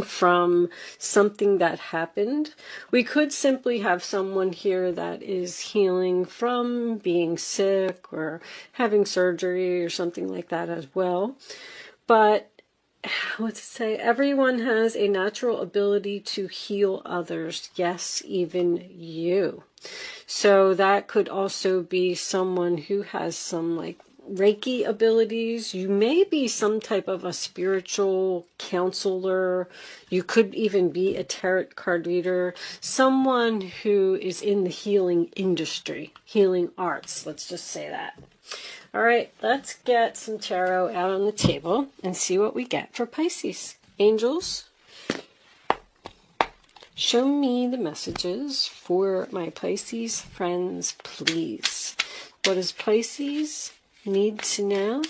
from something that happened. We could simply have someone here that is healing from being sick or having surgery or something like that as well. But let's say everyone has a natural ability to heal others. Yes, even you. So that could also be someone who has some like Reiki abilities. You may be some type of a spiritual counselor. You could even be a tarot card reader. Someone who is in the healing industry, healing arts. Let's just say that. All right, let's get some tarot out on the table and see what we get for Pisces. Angels, show me the messages for my Pisces friends, please. What does Pisces need to know?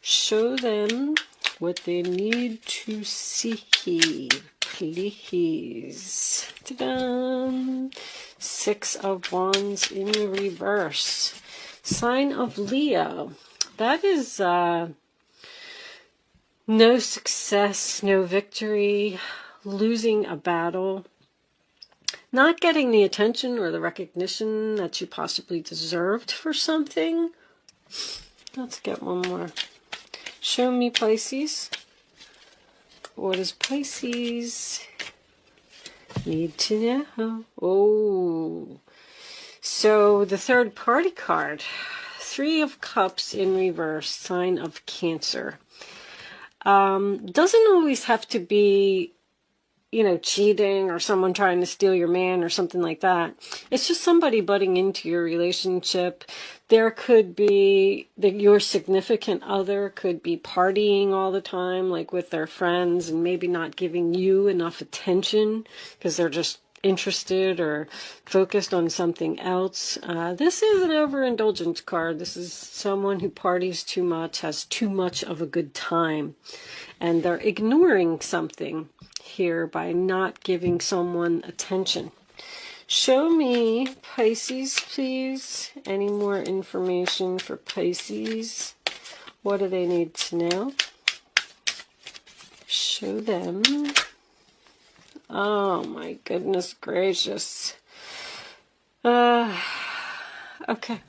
Show them what they need to see, please. Ta-da! 6 of Wands in reverse. Sign of Leo. That is no success, no victory, losing a battle, not getting the attention or the recognition that you possibly deserved for something. Let's get one more. Show me, Pisces. What does Pisces need to know? Oh, so the third party card, 3 of Cups in reverse, sign of Cancer. Doesn't always have to be, cheating or someone trying to steal your man or something like that. It's just somebody butting into your relationship. There could be your significant other could be partying all the time, like with their friends, and maybe not giving you enough attention because they're just interested or focused on something else. This is an overindulgence card. This is someone who parties too much, has too much of a good time, and they're ignoring something here by not giving someone attention. Show me, Pisces, please. Any more information for Pisces? What do they need to know? Show them. Oh my goodness gracious. Okay. I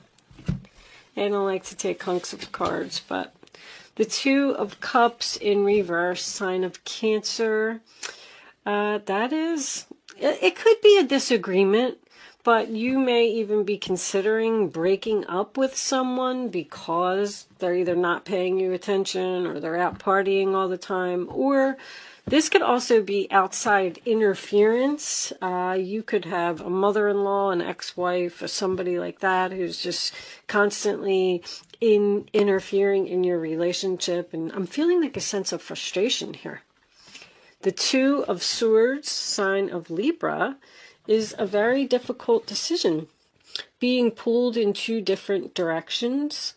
don't like to take hunks of cards, but the 2 of Cups in reverse, sign of Cancer. That is, it could be a disagreement, but you may even be considering breaking up with someone because they're either not paying you attention or they're out partying all the time, or this could also be outside interference. You could have a mother-in-law, an ex-wife, or somebody like that who's just constantly interfering in your relationship. And I'm feeling like a sense of frustration here. The 2 of Swords, sign of Libra, is a very difficult decision. Being pulled in 2 different directions.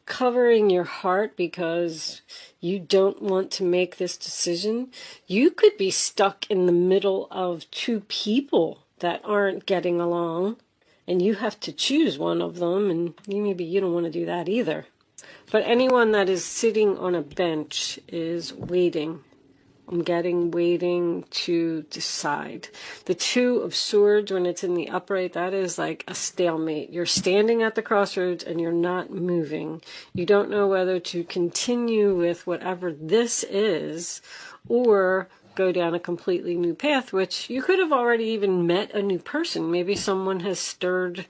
Covering your heart because you don't want to make this decision. You could be stuck in the middle of 2 people that aren't getting along, and you have to choose one of them, and maybe you don't want to do that either. But anyone that is sitting on a bench is waiting. I'm getting waiting to decide. The 2 of Swords, when it's in the upright, that is like a stalemate. You're standing at the crossroads and you're not moving. You don't know whether to continue with whatever this is or go down a completely new path, which you could have already even met a new person. Maybe someone has stirred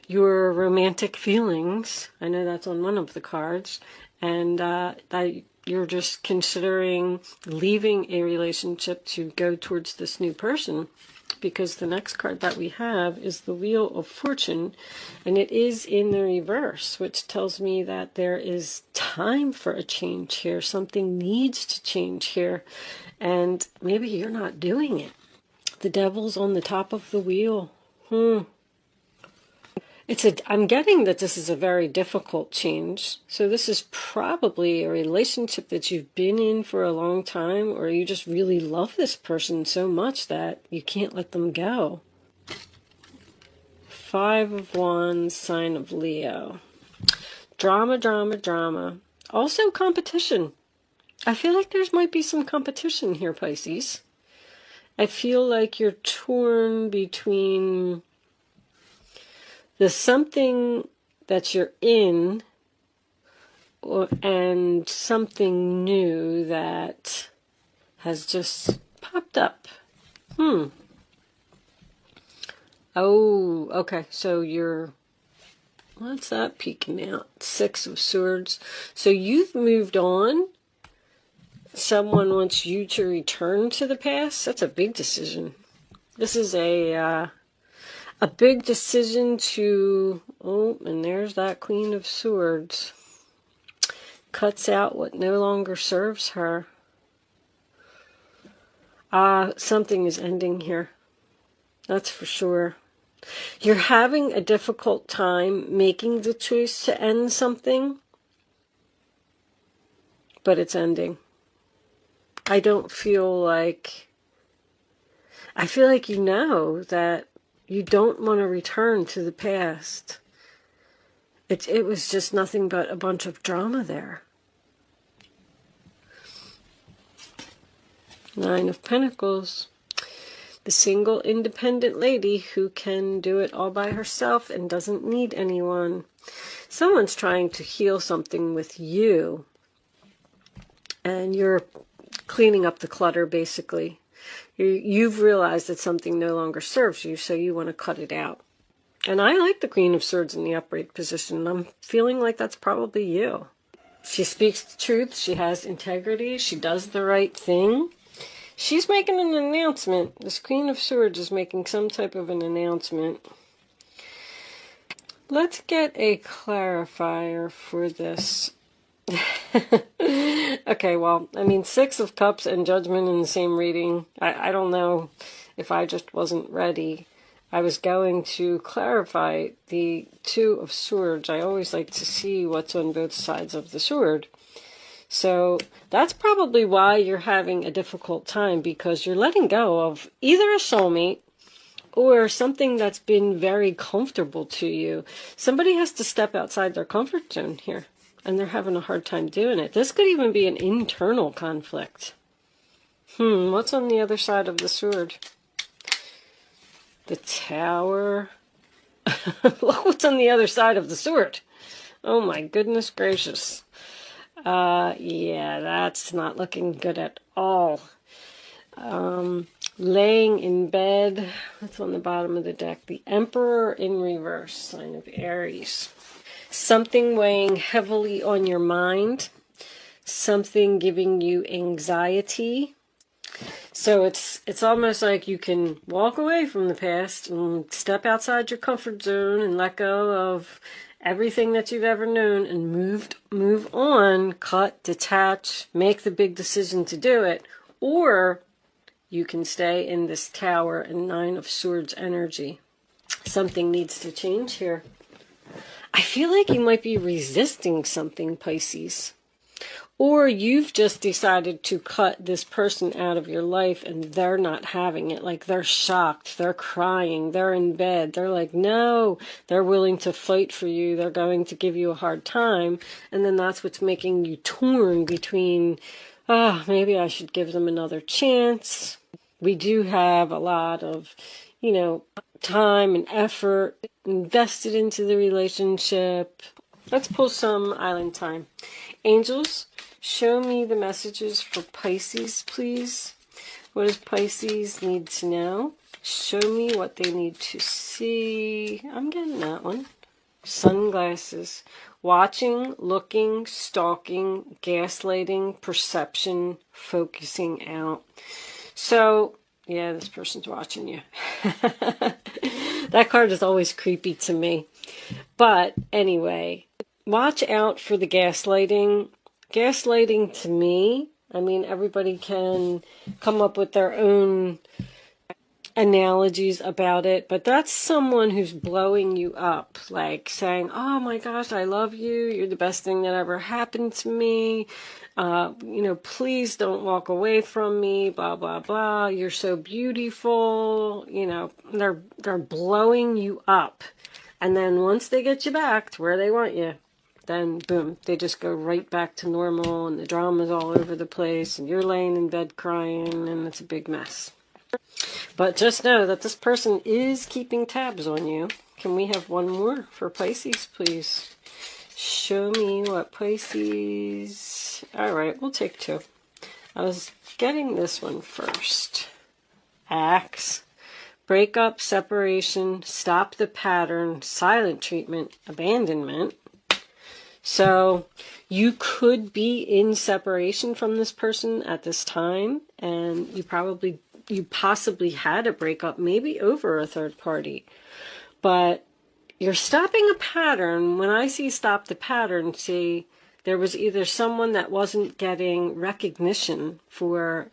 your romantic feelings. I know that's on one of the cards. And you're just considering leaving a relationship to go towards this new person, because the next card that we have is the Wheel of Fortune, and it is in the reverse, which tells me that there is time for a change here. Something needs to change here, and maybe you're not doing it. The Devil's on the top of the wheel. I'm getting that this is a very difficult change. So this is probably a relationship that you've been in for a long time, or you just really love this person so much that you can't let them go. 5 of Wands, sign of Leo. Drama, drama, drama. Also competition. I feel like there might be some competition here, Pisces. I feel like you're torn between the something that you're in and something new that has just popped up. Oh, okay. So you're, what's that peeking out? 6 of Swords. So you've moved on. Someone wants you to return to the past. That's a big decision. This is a big decision to, oh, and there's that Queen of Swords. Cuts out what no longer serves her. Something is ending here. That's for sure. You're having a difficult time making the choice to end something, but it's ending. I feel like you know that you don't want to return to the past. It was just nothing but a bunch of drama there. 9 of Pentacles. The single independent lady who can do it all by herself and doesn't need anyone. Someone's trying to heal something with you. And you're cleaning up the clutter, basically. You've realized that something no longer serves you, so you want to cut it out. And I like the Queen of Swords in the upright position. I'm feeling like that's probably you. She speaks the truth. She has integrity. She does the right thing. She's making an announcement. This Queen of Swords is making some type of an announcement. Let's get a clarifier for this. Okay, well, I mean, 6 of Cups and Judgment in the same reading. I don't know if I just wasn't ready. I was going to clarify the 2 of Swords. I always like to see what's on both sides of the sword. So that's probably why you're having a difficult time, because you're letting go of either a soulmate or something that's been very comfortable to you. Somebody has to step outside their comfort zone here, and they're having a hard time doing it. This could even be an internal conflict. What's on the other side of the sword? The Tower. Look what's on the other side of the sword. Oh my goodness gracious. Yeah, that's not looking good at all. Laying in bed. That's on the bottom of the deck. The Emperor in reverse, sign of Aries. Something weighing heavily on your mind. Something giving you anxiety. So it's almost like you can walk away from the past and step outside your comfort zone and let go of everything that you've ever known and move on, cut, detach, make the big decision to do it. Or you can stay in this Tower and 9 of Swords energy. Something needs to change here. I feel like you might be resisting something, Pisces. Or you've just decided to cut this person out of your life and they're not having it. Like, they're shocked, they're crying, they're in bed. They're like, no, they're willing to fight for you. They're going to give you a hard time. And then that's what's making you torn between, maybe I should give them another chance. We do have a lot of, time and effort invested into the relationship. Let's pull some island time. Angels, show me the messages for Pisces, please. What does Pisces need to know? Show me what they need to see. I'm getting that one. Sunglasses. Watching, looking, stalking, gaslighting, perception, focusing out. So, yeah, this person's watching you. That card is always creepy to me. But anyway, watch out for the gaslighting. Gaslighting to me, I mean, everybody can come up with their own analogies about it, but that's someone who's blowing you up, like saying, oh my gosh, I love you, you're the best thing that ever happened to me, please don't walk away from me, blah, blah, blah, you're so beautiful, they're blowing you up. And then once they get you back to where they want you, then boom, they just go right back to normal, and the drama's all over the place, and you're laying in bed crying, and it's a big mess. But just know that this person is keeping tabs on you. Can we have one more for Pisces, please? Show me what Pisces... Alright, we'll take two. I was getting this one first. Axe. Breakup, separation, stop the pattern, silent treatment, abandonment. So you could be in separation from this person at this time, and you possibly had a breakup, maybe over a third party. But you're stopping a pattern. When I see stop the pattern, see, there was either someone that wasn't getting recognition for,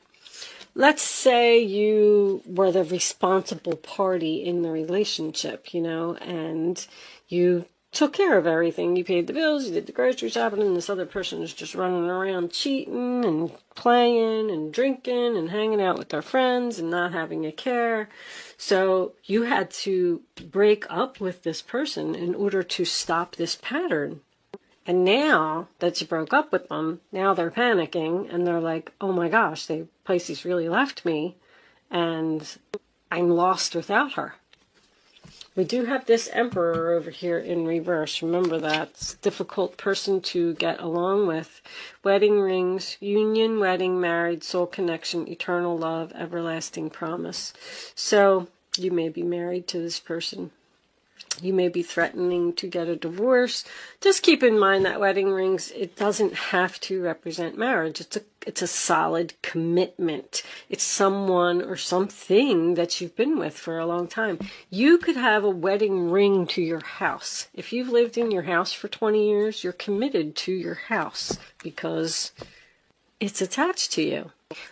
let's say you were the responsible party in the relationship, you know, and you took care of everything. You paid the bills, you did the grocery shopping, and this other person is just running around cheating and playing and drinking and hanging out with their friends and not having a care. So you had to break up with this person in order to stop this pattern. And now that you broke up with them, now they're panicking and they're like, oh my gosh, Pisces really left me and I'm lost without her. We do have this Emperor over here in reverse. Remember that. It's a difficult person to get along with. Wedding rings, union, wedding, married, soul connection, eternal love, everlasting promise. So you may be married to this person. You may be threatening to get a divorce. Just keep in mind that wedding rings, it doesn't have to represent marriage. It's a solid commitment. It's someone or something that you've been with for a long time. You could have a wedding ring to your house. If you've lived in your house for 20 years, you're committed to your house because it's attached to you.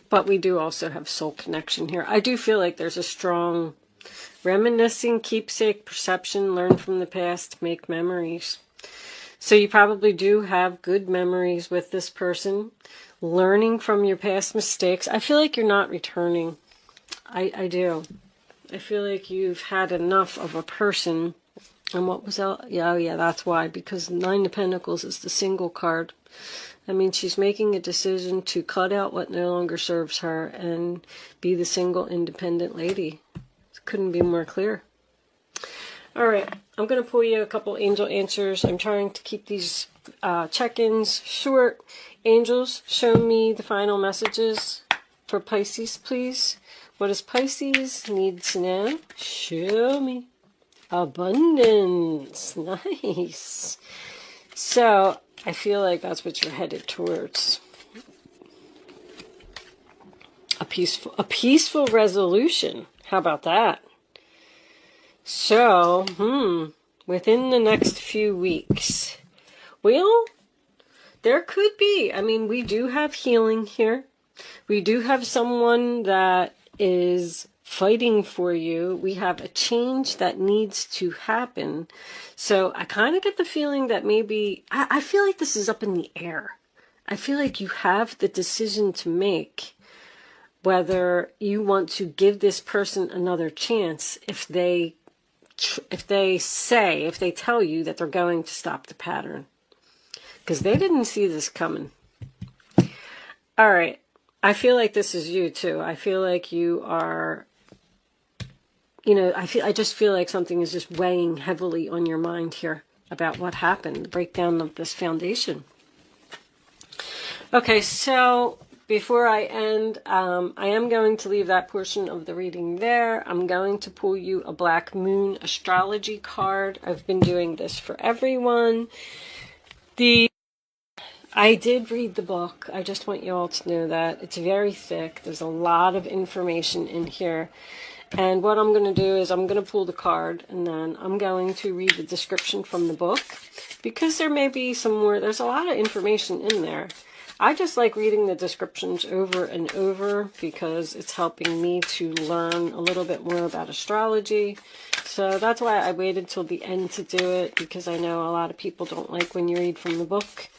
But we do also have soul connection here. I do feel like there's a strong reminiscing, keepsake, perception, learn from the past, make memories. So you probably do have good memories with this person, learning from your past mistakes. I feel like you're not returning. I do. I feel like you've had enough of a person. And what was that? Yeah, that's why. Because Nine of Pentacles is the single card. I mean, she's making a decision to cut out what no longer serves her and be the single, independent lady. Couldn't be more clear. All right, I'm going to pull you a couple angel answers. I'm trying to keep these check-ins short. Angels, show me the final messages for Pisces, please. What does Pisces need to know? Show me. Abundance. Nice. So, I feel like that's what you're headed towards. A peaceful resolution. How about that? So, within the next few weeks, well, there could be. I mean, we do have healing here. We do have someone that is fighting for you. We have a change that needs to happen. So I kind of get the feeling that maybe, I feel like this is up in the air. I feel like you have the decision to make whether you want to give this person another chance if they tell you that they're going to stop the pattern. Because they didn't see this coming. All right. I feel like this is you too. I feel like you are, I just feel like something is just weighing heavily on your mind here about what happened, the breakdown of this foundation. Okay, so before I end, I am going to leave that portion of the reading there. I'm going to pull you a Black Moon astrology card. I've been doing this for everyone. I did read the book. I just want you all to know that. It's very thick. There's a lot of information in here. And what I'm going to do is I'm going to pull the card and then I'm going to read the description from the book. Because there may be some more, there's a lot of information in there. I just like reading the descriptions over and over because it's helping me to learn a little bit more about astrology. So that's why I waited till the end to do it, because I know a lot of people don't like when you read from the book.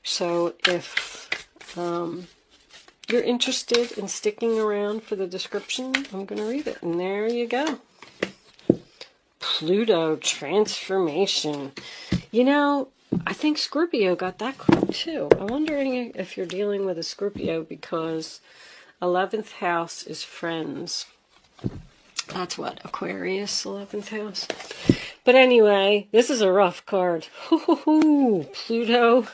So if you're interested in sticking around for the description, I'm going to read it. And there you go. Pluto transformation. I think Scorpio got that card too. I'm wondering if you're dealing with a Scorpio because 11th house is friends. That's what, Aquarius, 11th house. But anyway, this is a rough card. Pluto.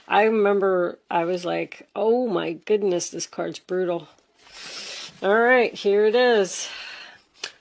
I remember I was like, oh my goodness, this card's brutal. All right, here it is.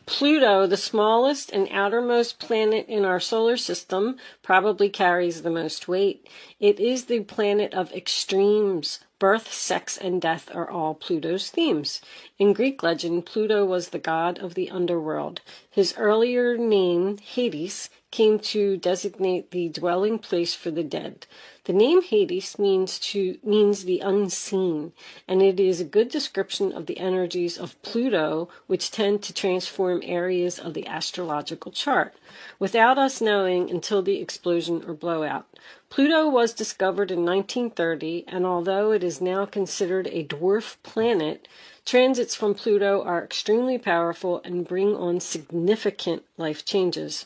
Pluto, the smallest and outermost planet in our solar system, probably carries the most weight. It is the planet of extremes. Birth, sex, and death are all Pluto's themes. In Greek legend, Pluto was the god of the underworld. His earlier name, Hades, came to designate the dwelling place for the dead. The name Hades means the unseen, and it is a good description of the energies of Pluto, which tend to transform areas of the astrological chart, without us knowing until the explosion or blowout. Pluto was discovered in 1930, and although it is now considered a dwarf planet, transits from Pluto are extremely powerful and bring on significant life changes.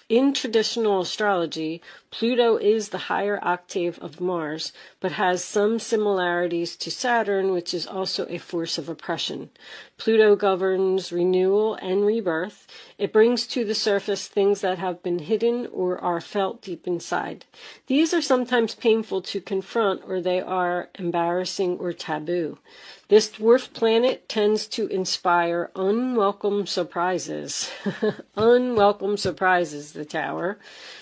In traditional astrology, Pluto is the higher octave of Mars, but has some similarities to Saturn, which is also a force of oppression. Pluto governs renewal and rebirth. It brings to the surface things that have been hidden or are felt deep inside. These are sometimes painful to confront, or they are embarrassing or taboo. This dwarf planet tends to inspire unwelcome surprises. Unwelcome surprises, the Tower.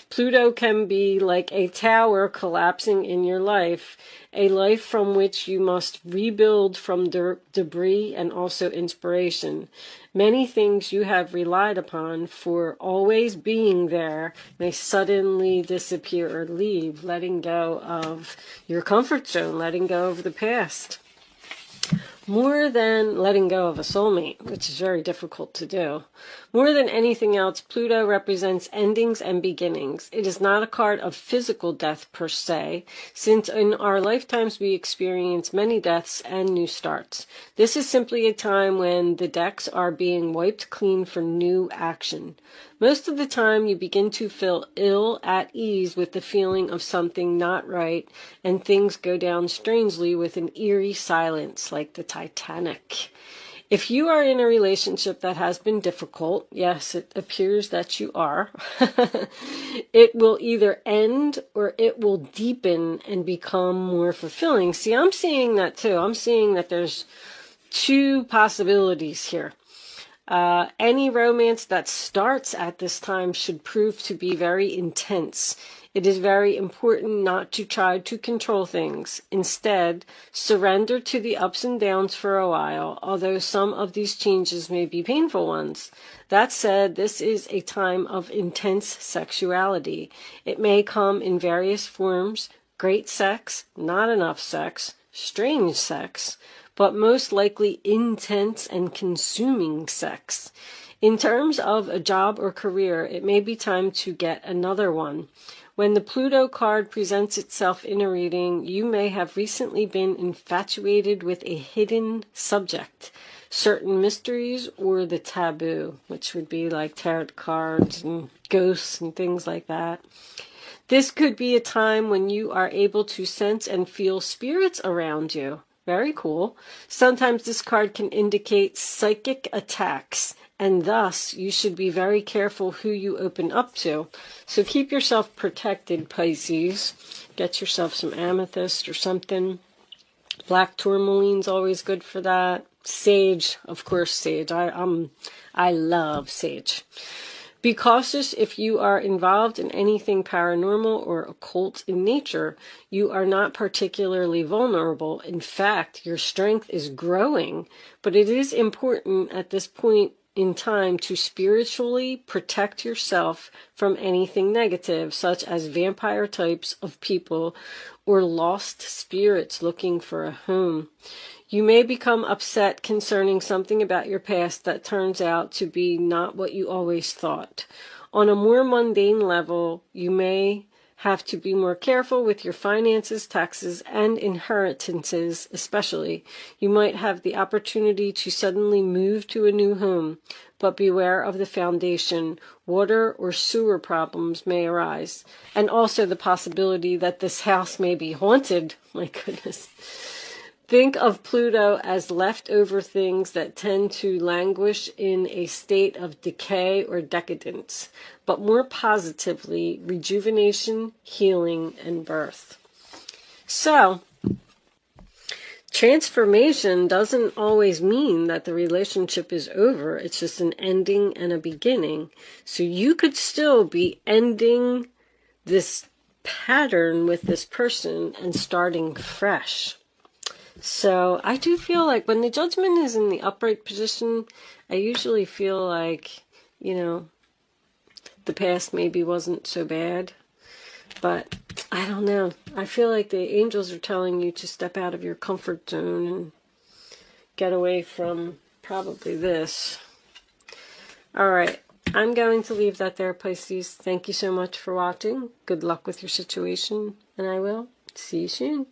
Pluto can be like a tower collapsing in your life, a life from which you must rebuild from debris and also inspiration. Many things you have relied upon for always being there may suddenly disappear or leave, letting go of your comfort zone, letting go of the past. More than letting go of a soulmate, which is very difficult to do. More than anything else, Pluto represents endings and beginnings. It is not a card of physical death per se, since in our lifetimes we experience many deaths and new starts. This is simply a time when the decks are being wiped clean for new action. Most of the time you begin to feel ill at ease with the feeling of something not right, and things go down strangely with an eerie silence like the Titanic. If you are in a relationship that has been difficult, yes, it appears that you are, it will either end or it will deepen and become more fulfilling. See, I'm seeing that too. I'm seeing that there's two possibilities here. Any romance that starts at this time should prove to be very intense. It is very important not to try to control things. Instead, surrender to the ups and downs for a while, although some of these changes may be painful ones. That said, this is a time of intense sexuality. It may come in various forms: great sex, not enough sex, strange sex, but most likely intense and consuming sex. In terms of a job or career, it may be time to get another one. When the Pluto card presents itself in a reading, you may have recently been infatuated with a hidden subject, certain mysteries, or the taboo, which would be like tarot cards and ghosts and things like that. This could be a time when you are able to sense and feel spirits around you. Very cool. Sometimes this card can indicate psychic attacks, and thus you should be very careful who you open up to. So keep yourself protected, Pisces. Get yourself some amethyst or something. Black tourmaline's always good for that. Sage, of course, sage. I love sage. Be cautious if you are involved in anything paranormal or occult in nature. You are not particularly vulnerable. In fact, your strength is growing, but it is important at this point in time to spiritually protect yourself from anything negative, such as vampire types of people or lost spirits looking for a home. You may become upset concerning something about your past that turns out to be not what you always thought. On a more mundane level, you may have to be more careful with your finances, taxes, and inheritances especially. You might have the opportunity to suddenly move to a new home, but beware of the foundation. Water or sewer problems may arise. And also the possibility that this house may be haunted. My goodness. Think of Pluto as leftover things that tend to languish in a state of decay or decadence, but more positively, rejuvenation, healing, and birth. So, transformation doesn't always mean that the relationship is over. It's just an ending and a beginning. So you could still be ending this pattern with this person and starting fresh. So I do feel like when the Judgment is in the upright position, I usually feel like, the past maybe wasn't so bad. But I don't know. I feel like the angels are telling you to step out of your comfort zone and get away from probably this. All right. I'm going to leave that there, Pisces. Thank you so much for watching. Good luck with your situation, and I will see you soon.